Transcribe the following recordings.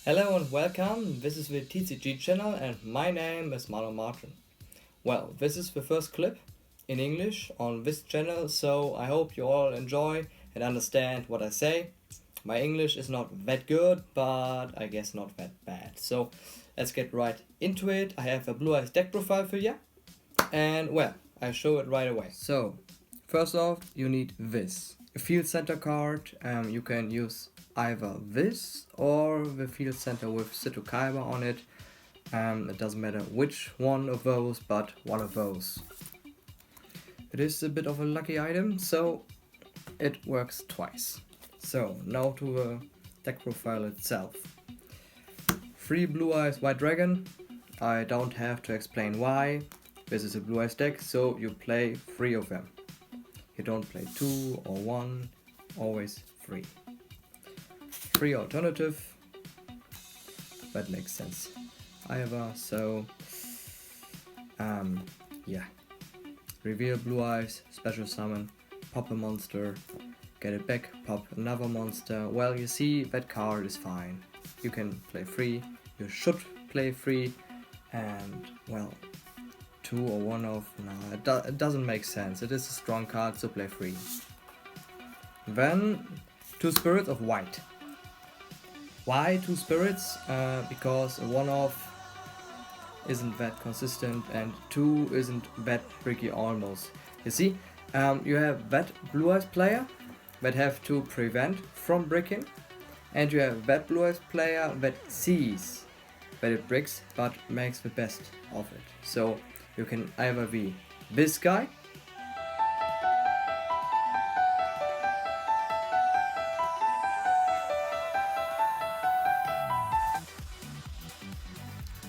Hello and welcome, this is the TCG-Channel and my name is Martin. Well, this is the first clip in English on this channel, so I hope you all enjoy and understand what I say. My English is not that good, but I guess not that bad. So let's get right into it. I have a Blueeyes deck profile for you, and well, I show it right away. So, first off, you need this. A field center card, you can use either this or the field center with Kaiba on it. It doesn't matter which one of those, but one of those. It is a bit of a lucky item, so it works twice. So now to the deck profile itself. 3 Blueeyes White Dragon. I don't have to explain why. This is a Blueeyes deck, so you play 3 of them. You don't play 2 or 1, always 3. 3 alternative, that makes sense. Either, so yeah. Reveal Blueeyes, special summon, pop a monster, get it back, pop another monster. Well, you see, that card is fine. You can play 3, you should play 3, and well, 2 or 1 of, no, it doesn't make sense. It is a strong card, so play 3. Then 2 Spirits of White. Why 2 Spirits? Because a 1-off isn't that consistent and 2 isn't that tricky almost. You see, you have that Blueeyes player that have to prevent from bricking, and you have that Blueeyes player that sees that it bricks but makes the best of it. So you can either be this guy,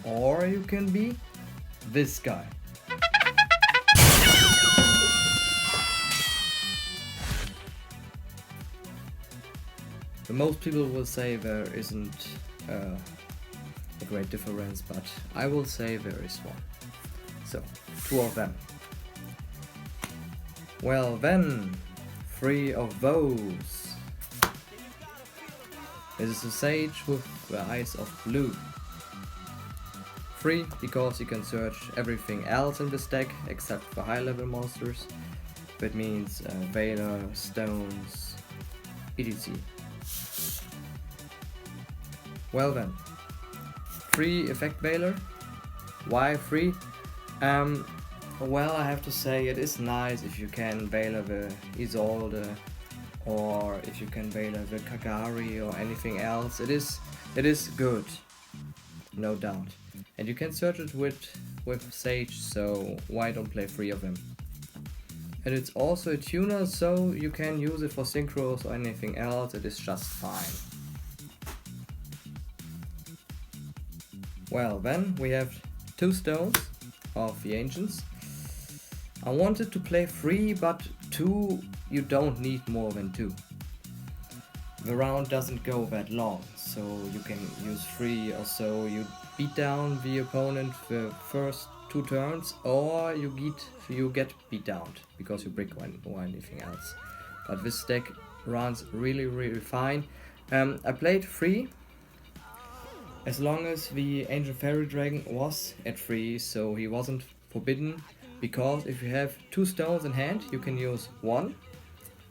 or you can be this guy. Most people will say there isn't a great difference, but I will say there is one. So, 2 of them. Well then, 3 of those. This is a Sage with the eyes of blue. 3 because you can search everything else in this deck except for high level monsters. That means Veiler, Stones, etc. Well then, 3 Effect Veiler. Why 3? Well, I have to say it is nice if you can Veiler the Isolde, or if you can Veiler the Kagari or anything else. It is good, no doubt. And you can search it with Sage, so why don't play 3 of them? And it's also a tuner, so you can use it for synchros or anything else. It is just fine. Well, then we have 2 stones of the ancients. I wanted to play 3, but 2 you don't need more than 2. The round doesn't go that long, so you can use 3 or so. You beat down the opponent the first 2 turns, or you get beat down because you brick or anything else. But this deck runs really fine. I played 3 as long as the Ancient Fairy Dragon was at 3, so he wasn't forbidden, because if you have 2 stones in hand, you can use 1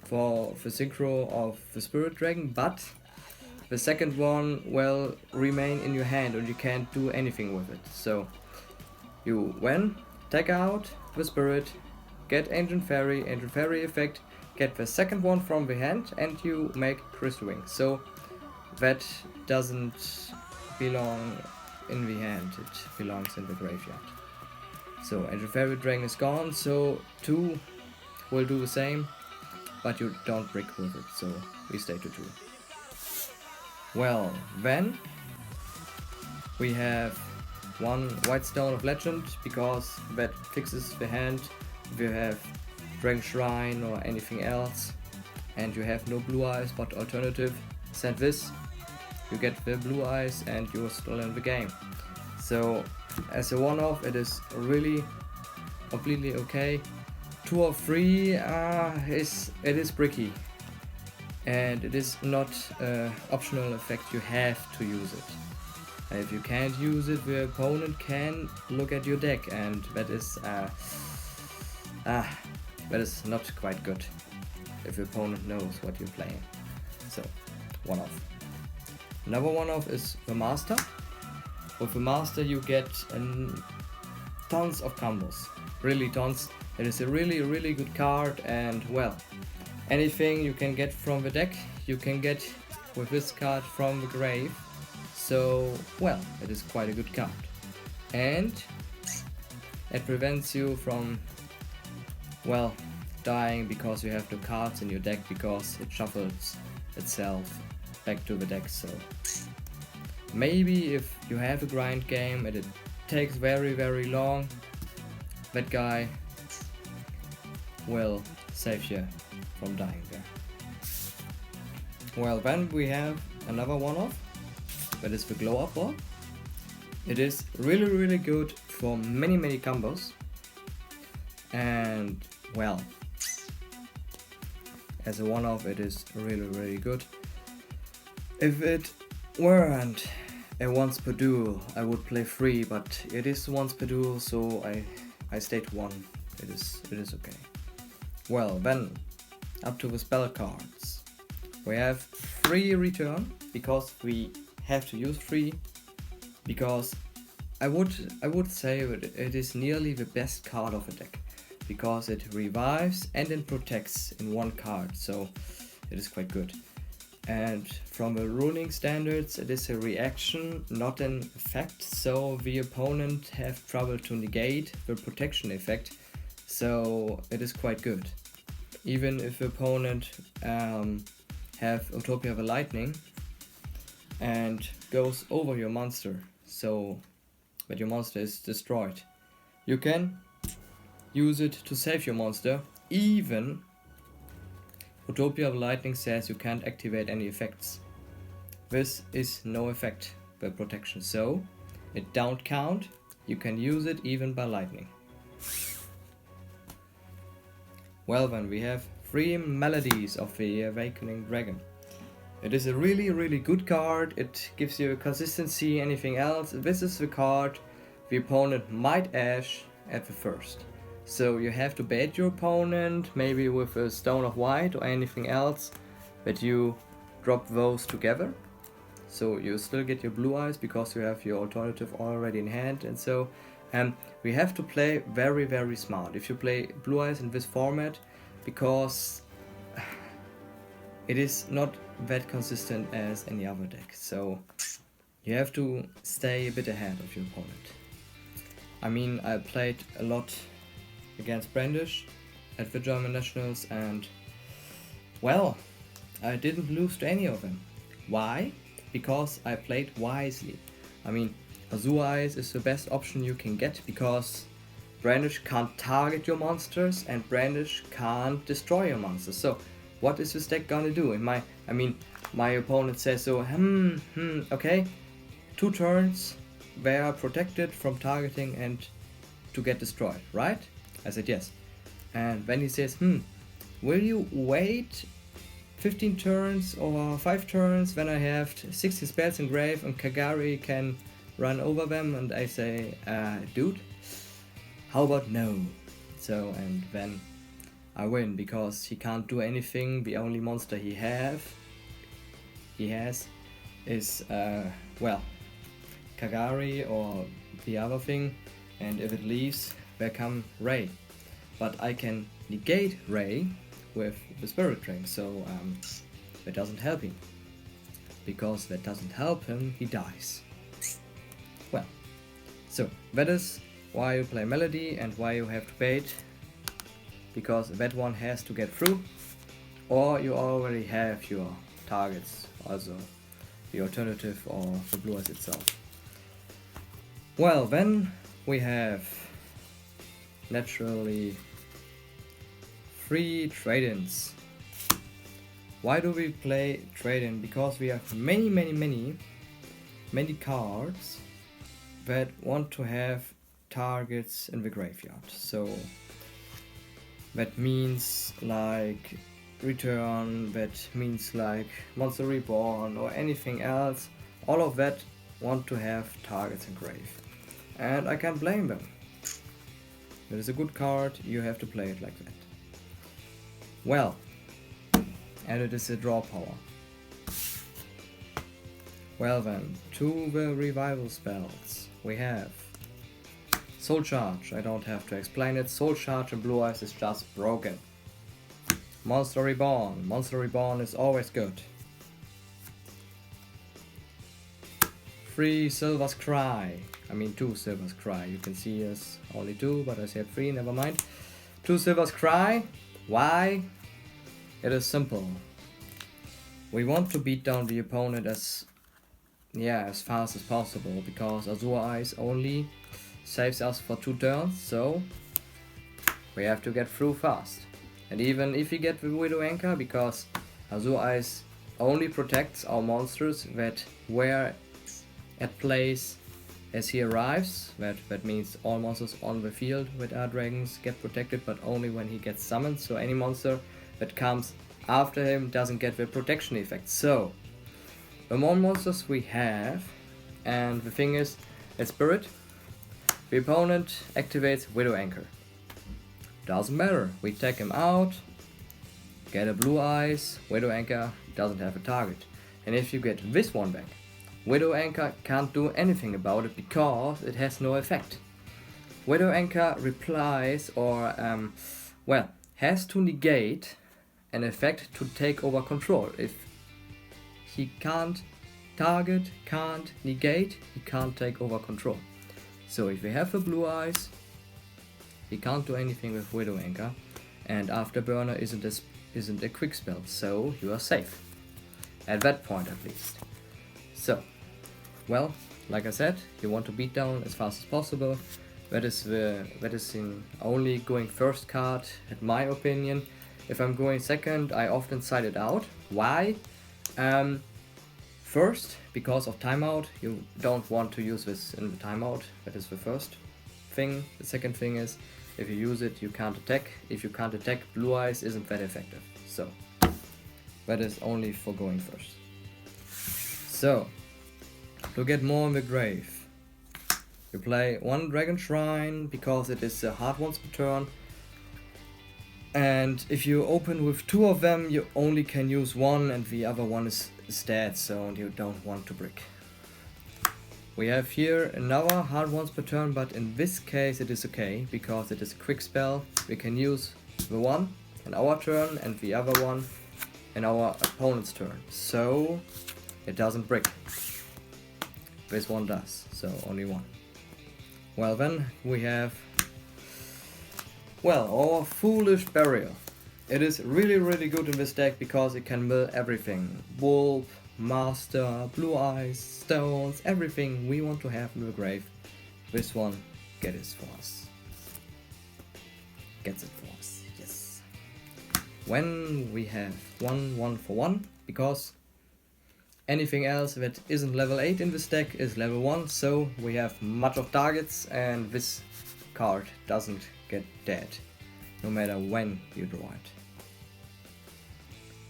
for the synchro of the Spirit Dragon, but the second one will remain in your hand and you can't do anything with it. So you take out the Spirit, get Ancient Fairy effect, get the second one from the hand, and you make Crystal Wing. So that doesn't belong in the hand, it belongs in the graveyard. So Ancient Fairy Dragon is gone, so 2 will do the same, but you don't brick with it, so we stay to 2. Well, then we have 1 White Stone of Legend, because that fixes the hand if you have Dragon Shrine or anything else, and you have no Blueeyes but alternative, send this, you get the Blueeyes and you're still in the game. So as a 1-off it is really completely okay. 2 or 3 it is bricky. and it is not an optional effect, you have to use it. And if you can't use it, the opponent can look at your deck, and that is not quite good if the opponent knows what you're playing. So, one off. Another one off is the Master. With the Master you get tons of combos, really tons. It is a really good card, and well, anything you can get from the deck, you can get with this card from the grave. So, well, it is quite a good card. And it prevents you from, well, dying because you have no cards in your deck, because it shuffles itself back to the deck. So maybe if you have a grind game and it takes very long, that guy will save you from dying there. Well, then we have another one-off, that is the glow up ball. It is really good for many combos, and well, as a one-off it is really good. If it weren't a once per duel, I would play 3, but it is once per duel, so I stayed 1. It is okay. Well, then up to the spell cards. We have 3 return, because we have to use 3, because I would say that it is nearly the best card of the deck, because it revives and it protects in one card, so it is quite good. And from the ruling standards, it is a reaction, not an effect, so the opponent have trouble to negate the protection effect, so it is quite good. Even if the opponent have Utopia of the Lightning and goes over your monster, so that your monster is destroyed, you can use it to save your monster. Even Utopia of Lightning says you can't activate any effects. This is no effect by protection, so it don't count. You can use it even by lightning. Well, then we have 3 Melodies of the Awakening Dragon. It is a really good card. It gives you consistency, anything else. This is the card the opponent might ash at the first. So you have to bait your opponent, maybe with a Stone of White or anything else, that you drop those together. So you still get your Blueeyes because you have your alternative already in hand, and so we have to play very smart if you play Blueeyes in this format, because it is not that consistent as any other deck. So you have to stay a bit ahead of your opponent. I mean, I played a lot against Brandish at the German Nationals, and well, I didn't lose to any of them. Why? Because I played wisely. I mean, Azure Eyes is the best option you can get, because Brandish can't target your monsters and Brandish can't destroy your monsters. So what is this deck gonna do? My opponent says so, okay, 2 turns they are protected from targeting and to get destroyed, right? I said yes. And then he says, will you wait 15 turns or 5 turns when I have 60 spells in grave and Kagari can run over them? And I say, dude, how about no? So, and then I win, because he can't do anything. The only monster he has is, well, Kagari or the other thing, and if it leaves, there come Ray. But I can negate Ray with the Spirit Drink, so that doesn't help him. Because that doesn't help him, he dies. Well, so that is why you play Melody and why you have to bait, because that one has to get through, or you already have your targets, also the alternative or the Blueeyes itself. Well, then we have naturally 3 trade-ins. Why do we play trade-in? Because we have many cards that want to have targets in the graveyard. So that means like return, that means like Monster Reborn or anything else, all of that want to have targets engraved. And I can't blame them. It is a good card, you have to play it like that. Well, and it is a draw power. Well then, to the revival spells. We have Soul Charge, I don't have to explain it. Soul Charge in Blueeyes is just broken. Monster Reborn. Monster Reborn is always good. 3 Silver's Cry. I mean 2 Silver's Cry. You can see us only 2, but I said 3, never mind. 2 Silver's Cry. Why? It is simple. We want to beat down the opponent as fast as possible, because Azure Eyes only saves us for 2 turns, so we have to get through fast. And even if we get the Widow Anchor, because Azure Eyes only protects our monsters that were at place as he arrives, that means all monsters on the field with our dragons get protected, but only when he gets summoned, so any monster that comes after him doesn't get the protection effect. So the more monsters we have, and the thing is, a spirit, the opponent activates Widow Anchor. Doesn't matter, we take him out, get a Blueeyes, Widow Anchor doesn't have a target. And if you get this one back, Widow Anchor can't do anything about it because it has no effect. Widow Anchor replies or, has to negate an effect to take over control. If he can't target, can't negate, he can't take over control. So if we have a Blueeyes, he can't do anything with Widow Anchor, and Afterburner isn't a quick spell, so you are safe. At that point at least. So, well, like I said, you want to beat down as fast as possible. That is in only going first card, in my opinion. If I'm going second, I often side it out. Why? First, because of timeout, you don't want to use this in the timeout. That is the first thing. The second thing is, if you use it, you can't attack. If you can't attack, Blueeyes isn't that effective. So, that is only for going first. So, to get more in the grave, you play 1 Dragon Shrine, because it is a hard once per turn. And if you open with 2 of them, you only can use 1, and the other one is dead, so you don't want to brick. We have here another hard once per turn, but in this case it is okay, because it is a quick spell. We can use the one in our turn and the other one in our opponent's turn, so it doesn't brick. This one does, so only 1. Well then, we have, our Foolish Burial. It is really good in this deck because it can mill everything. Wolf, Master, Blueeyes, Stones, everything we want to have in the grave. This one gets it for us. Yes. When we have 1 for 1, because anything else that isn't level 8 in this deck is level 1, so we have much of targets, and this card doesn't get dead, no matter when you draw it.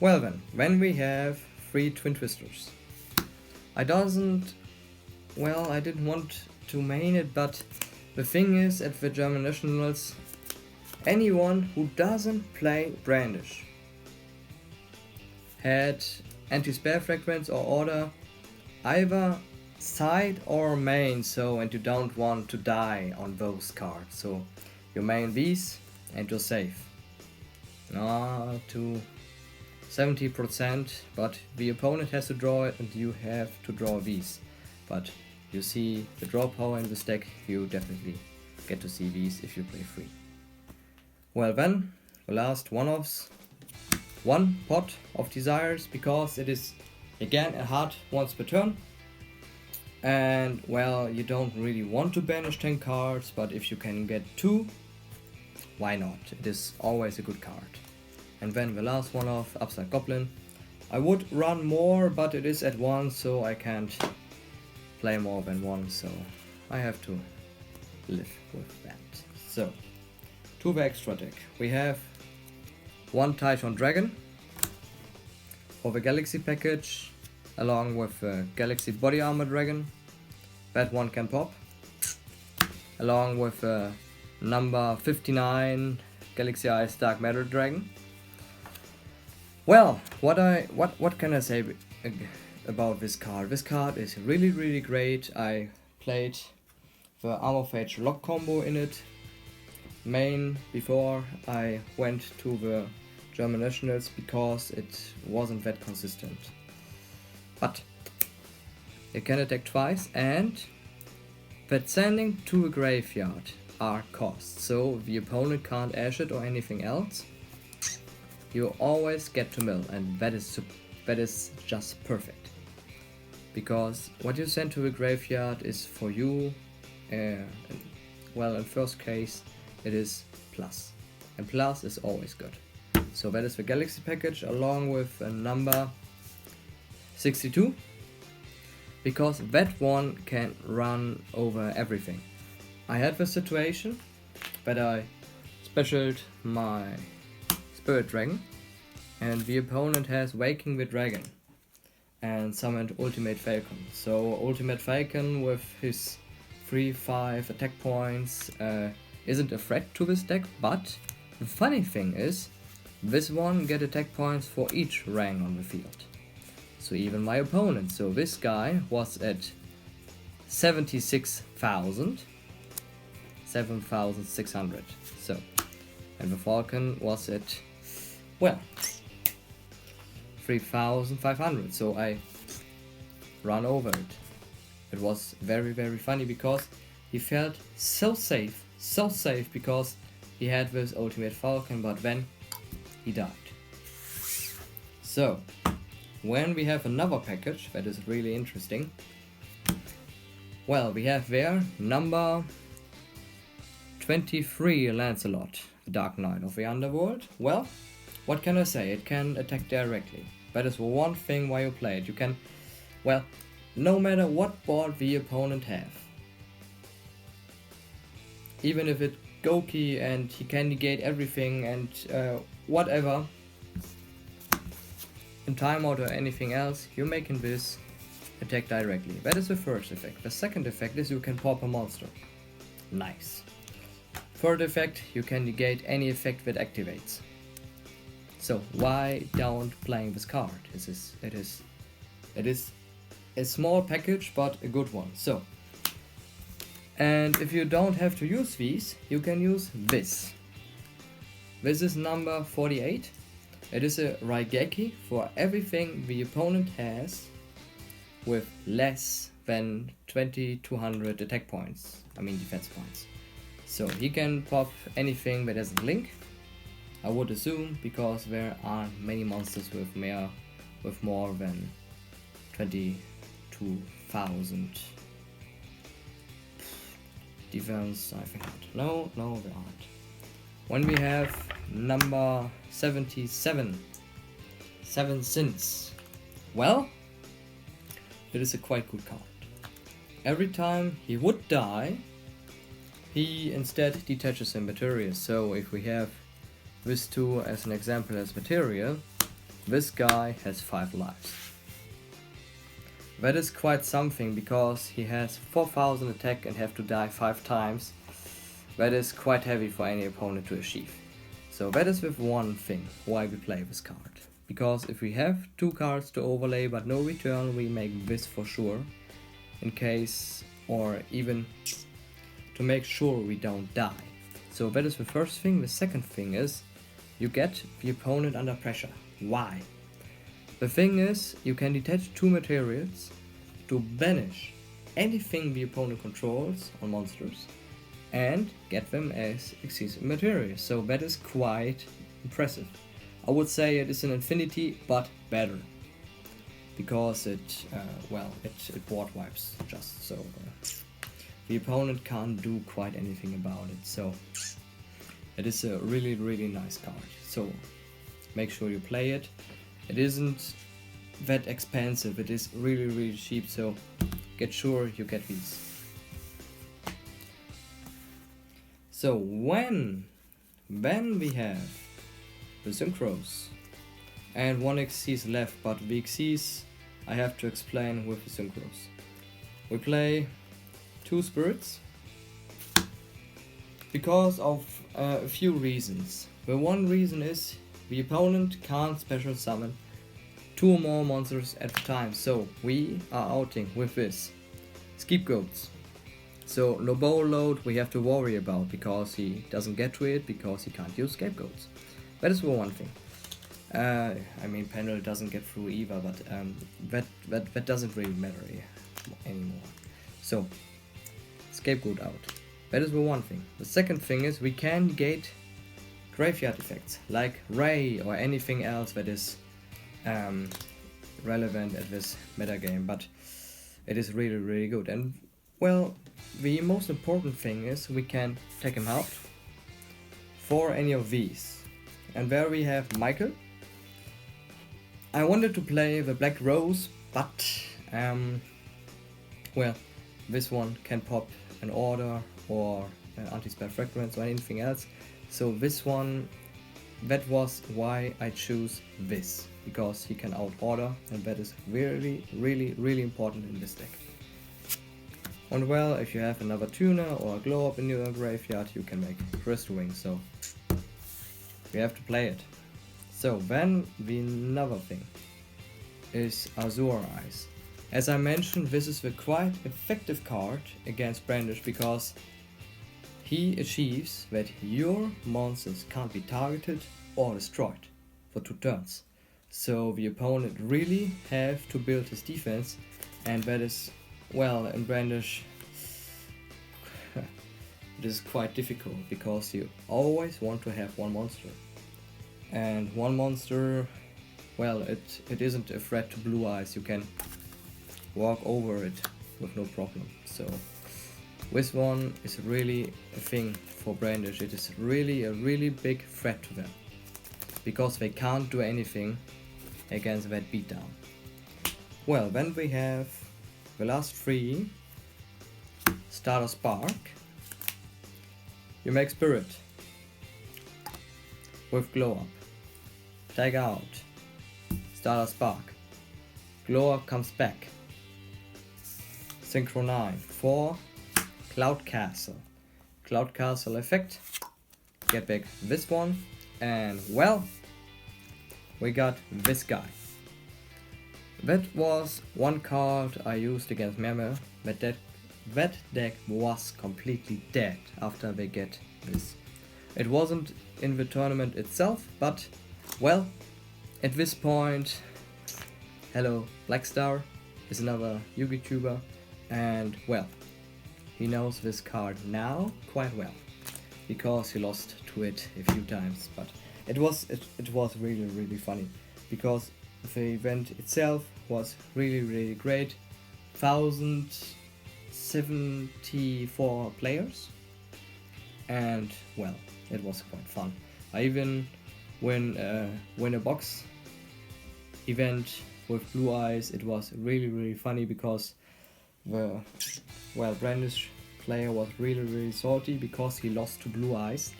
Well then, when we have 3 Twin Twisters. I didn't want to main it, but the thing is, at the German Nationals, anyone who doesn't play Brandish had anti-spell frequency or order either side or main, so, and you don't want to die on those cards, so you main these and you're safe. To 70%, but the opponent has to draw it and you have to draw these. But you see the draw power in this deck, you definitely get to see these if you play free. Well then, the last one-offs. 1 Pot of Desires, because it is again a hard once per turn. And well, you don't really want to banish 10 cards, but if you can get 2, why not? It is always a good card. And then the last one off, Upside Goblin. I would run more, but it is at 1, so I can't play more than 1, so I have to live with that. So, to the extra deck. We have 1 Titan Dragon, for the Galaxy package, along with Galaxy Body Armor Dragon. That one can pop. Along with number 59 Galaxy Ice Dark Matter Dragon. Well, what can I say about this card? This card is really great. I played the Armor Phage lock combo in it main before I went to the German Nationals because it wasn't that consistent. But it can attack twice, and that sending to a graveyard are costs, so the opponent can't ash it or anything else. You always get to mill, and that is just perfect. Because what you send to a graveyard is for you, well, in first case it is plus, and plus is always good. So that is the Galaxy package along with a number 62, because that one can run over everything. I had the situation that I specialed my Spirit Dragon, and the opponent has Waking the Dragon and summoned Ultimate Falcon. So Ultimate Falcon with his 3-5 attack points isn't a threat to this deck, but the funny thing is this one get attack points for each rank on the field. So even my opponent, so this guy was at 76,000, 7,600. So, and the Falcon was at, well, 3,500. So I run over it. It was very funny because he felt so safe because he had this Ultimate Falcon, but then he died. So when we have another package that is really interesting, well, we have there number 23 Lancelot, the Dark Knight of the Underworld. Well, what can I say? It can attack directly. That is one thing why you play it. You can, well, no matter what board the opponent have, even if it's Goki and he can negate everything and whatever, in timeout or anything else, you're making this attack directly. That is the first effect. The second effect is you can pop a monster. Nice. Third effect, you can negate any effect that activates. So why don't playing this card? It is a small package but a good one. So, and if you don't have to use these, you can use this. This is number 48. It is a Raigeki for everything the opponent has with less than 2200 attack points, I mean defense points. So he can pop anything that doesn't link, I would assume, because there are many monsters with more than 22,000 defense, I think not. No, there aren't. When we have number 77, 7 Sins, well, it is a quite good card. Every time he would die, he instead detaches in material. So if we have this two as an example as material, this guy has 5 lives. That is quite something because he has 4000 attack and have to die 5 times. That is quite heavy for any opponent to achieve. So that is with one thing why we play this card. Because if we have 2 cards to overlay but no return, we make this for sure. In case, or even to make sure we don't die. So that is the first thing. The second thing is you get the opponent under pressure. Why? The thing is, you can detach 2 materials to banish anything the opponent controls on monsters and get them as excessive materials. So that is quite impressive. I would say it is an infinity, but better. Because it board wipes just, so the opponent can't do quite anything about it. So it is a really nice card. So make sure you play it. It isn't that expensive, it is really cheap, so get sure you get these. So when we have the Synchros and 1 Xyz left, but the Xyz I have to explain with the synchros. We play 2 spirits because of a few reasons. The one reason is the opponent can't special summon 2 or more monsters at a time, so we are outing with this scapegoats. So no bowl load we have to worry about because he doesn't get to it because he can't use scapegoats. That is the one thing. I mean, panel doesn't get through either, but that doesn't really matter anymore. So scapegoat out. That is the one thing. The second thing is we can negate graveyard effects like Ray or anything else that is relevant at this metagame, but it is really good. And well, the most important thing is we can take him out for any of these. And there we have Michael. I wanted to play the Black Rose, but well, this one can pop an order or anti-spell fragments or anything else. So this one, that was why I choose this, because he can out order, and that is really important in this deck. And well, if you have another tuner or a glow up in your graveyard, you can make crystal ring, so we have to play it. So then the another thing is Azure Eyes. As I mentioned, this is a quite effective card against Brandish because he achieves that your monsters can't be targeted or destroyed for 2 turns. So the opponent really have to build his defense, and that is, well, in Brandish it is quite difficult because you always want to have 1 monster. And 1 monster, well, it isn't a threat to Blueeyes, you can walk over it with no problem. So this one is really a thing for Brandish. It is really a really big threat to them because they can't do anything against that beatdown. Well, then we have the last 3. Starter Spark. You make Spirit with Glow Up. Tag out. Starter Spark. Glow Up comes back. Synchro 9 for Cloud Castle. Cloud Castle effect. Get back this one, and well, we got this guy. That was one card I used against Meme. That deck was completely dead after they get this. It wasn't in the tournament itself, but well, at this point, hello Blackstar is another Yu-Gi tuber, and well, he knows this card now quite well because he lost to it a few times. But it was really funny because the event itself was really great. 1074 players, and well, it was quite fun. I even win a box event with Blueeyes. It was really funny because the Brandish player was really salty because he lost to Blueeyes.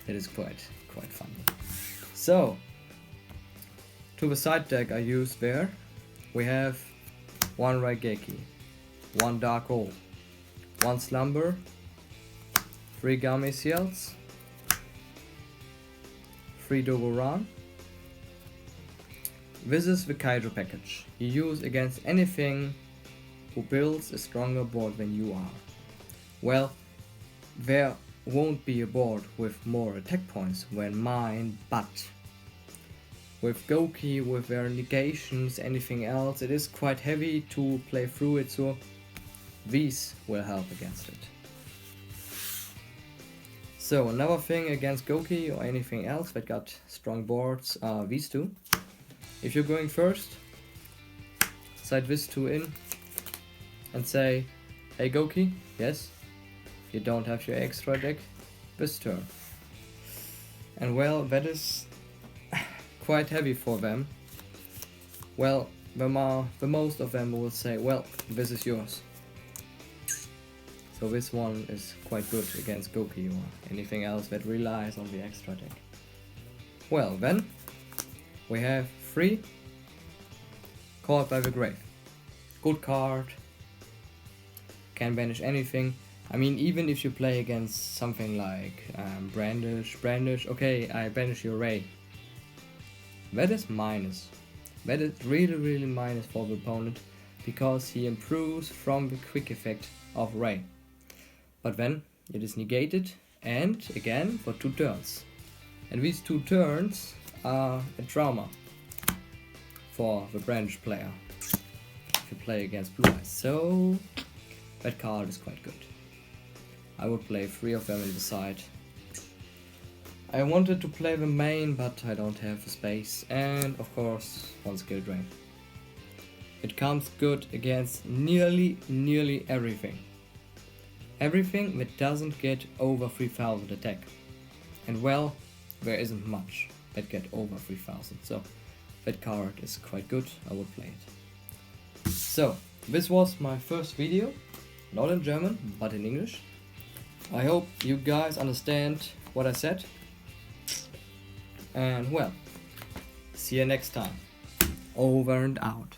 It is quite funny. So to the side deck I used there, we have 1 Raigeki, 1 Dark Hole, 1 Slumber, 3 Gummy Seals, 3 Dogoran. This is the Kaido package you use against anything who builds a stronger board than you are. Well, there won't be a board with more attack points than mine, but with Goki, with their negations, anything else, it is quite heavy to play through it, so these will help against it. So another thing against Goki or anything else that got strong boards are these 2. If you're going first, side this 2 in and say, hey Goki, yes, you don't have your extra deck this turn. And well, that is quite heavy for them. Well, the most of them will say, well, this is yours. So this one is quite good against Goki or anything else that relies on the extra deck. Well then, we have 3 Caught by the Grave. Good card. Can banish anything. I mean, even if you play against something like Brandish, okay, I banish your Ray. That is minus. That is really minus for the opponent, because he improves from the quick effect of Ray. But then it is negated, and again for 2 turns. And these 2 turns are a trauma for the Brandish player if you play against Blueeyes. So that card is quite good. I would play 3 of them in the side. I wanted to play the main, but I don't have the space, and of course 1 skill drain. It comes good against nearly everything. Everything that doesn't get over 3000 attack. And well, there isn't much that get over 3000, so that card is quite good. I would play it. So this was my first video, not in German but in English. I hope you guys understand what I said. And well, see you next time. Over and out.